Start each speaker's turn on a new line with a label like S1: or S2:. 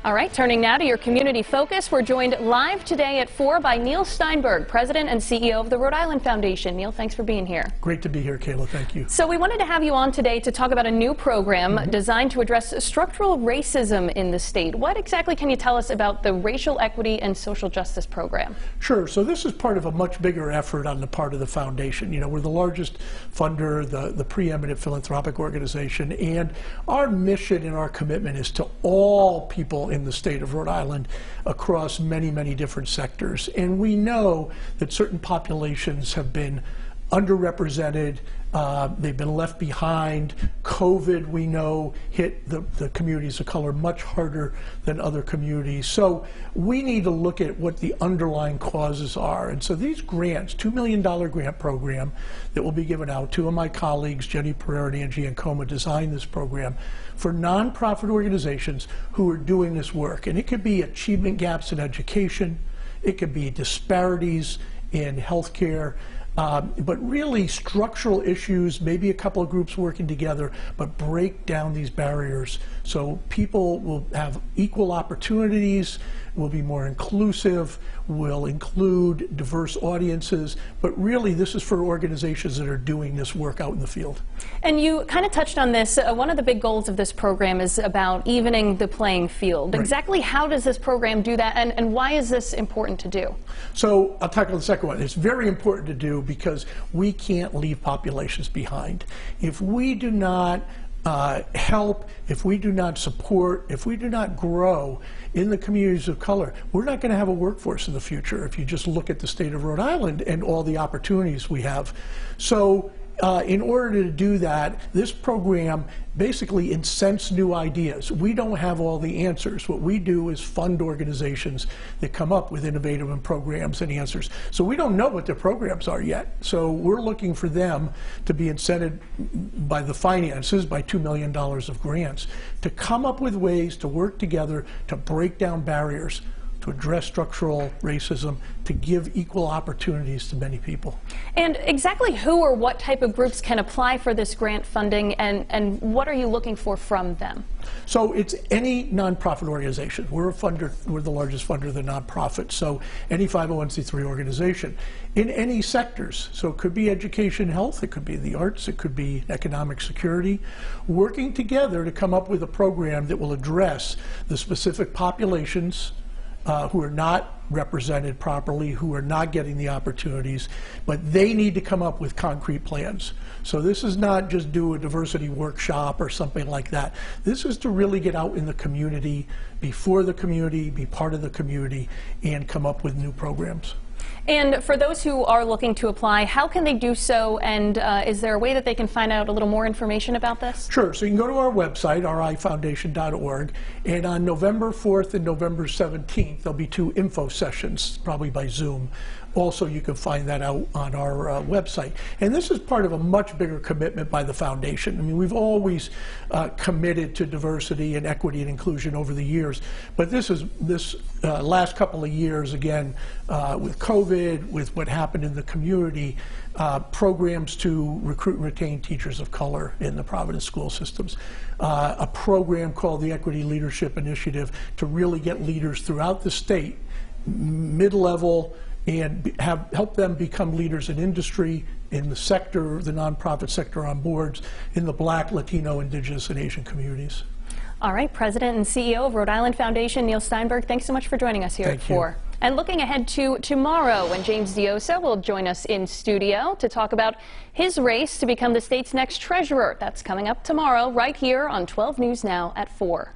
S1: All right, turning now to your community focus. We're joined live today at 4 by Neil Steinberg, President and CEO of the Rhode Island Foundation. Neil, thanks for being here.
S2: Great to be here, Kayla. Thank you.
S1: So we wanted to have you on today to talk about a new program designed to address structural racism in the state. What exactly can you tell us about the Racial Equity and Social Justice Program?
S2: Sure. So this is part of a much bigger effort on the part of the foundation. You know, we're the largest funder, the preeminent philanthropic organization, and our mission and our commitment is to all people in the state of Rhode Island across many, many different sectors. And we know that certain populations have been underrepresented, they've been left behind. COVID, we know, hit the communities of color much harder than other communities. So we need to look at what the underlying causes are. And so these grants, $2 million grant program that will be given out, two of my colleagues, Jenny Pereira and Angie Ancoma, designed this program for nonprofit organizations who are doing this work. And it could be achievement gaps in education, it could be disparities in healthcare, but really structural issues, maybe a couple of groups working together, but break down these barriers so people will have equal opportunities, will be more inclusive, will include diverse audiences, but really this is for organizations that are doing this work out in the field.
S1: And you kind of touched on this. One of the big goals of this program is about evening the playing field. Right. Exactly how does this program do that, and why is this important to do?
S2: So I'll tackle the second one. It's very important to do because we can't leave populations behind. If we do not help, if we do not support, if we do not grow in the communities of color, we're not going to have a workforce in the future if you just look at the state of Rhode Island and all the opportunities we have. So in order to do that, this program basically incents new ideas. We don't have all the answers. What we do is fund organizations that come up with innovative programs and answers. So we don't know what their programs are yet. So we're looking for them to be incented by the finances, by $2 million of grants, to come up with ways to work together to break down barriers, to address structural racism, to give equal opportunities to many people.
S1: And exactly who or what type of groups can apply for this grant funding, and what are you looking for from them?
S2: So it's any nonprofit organization. We're a funder, we're the largest funder of the nonprofit, so any 501c3 organization in any sectors. So it could be education, health, it could be the arts, it could be economic security, working together to come up with a program that will address the specific populations who are not represented properly, who are not getting the opportunities, but they need to come up with concrete plans. So this is not just do a diversity workshop or something like that. This is to really get out in the community, be for the community, be part of the community, and come up with new programs.
S1: And for those who are looking to apply, how can they do so, and is there a way that they can find out a little more information about this?
S2: Sure. So you can go to our website, rifoundation.org, and on November 4th and November 17th, there'll be 2 info sessions, probably by Zoom. Also, you can find that out on our website. And this is part of a much bigger commitment by the foundation. I mean, we've always committed to diversity and equity and inclusion over the years, but this last couple of years, again, with COVID, with what happened in the community, programs to recruit and retain teachers of color in the Providence school systems, a program called the Equity Leadership Initiative to really get leaders throughout the state, mid-level, and help them become leaders in industry, in the sector, the nonprofit sector on boards, in the Black, Latino, Indigenous, and Asian communities.
S1: All right, President and CEO of Rhode Island Foundation, Neil Steinberg, thanks so much for joining us here at 4. And looking ahead to tomorrow, when James Diosa will join us in studio to talk about his race to become the state's next treasurer. That's coming up tomorrow, right here on 12 News Now at 4.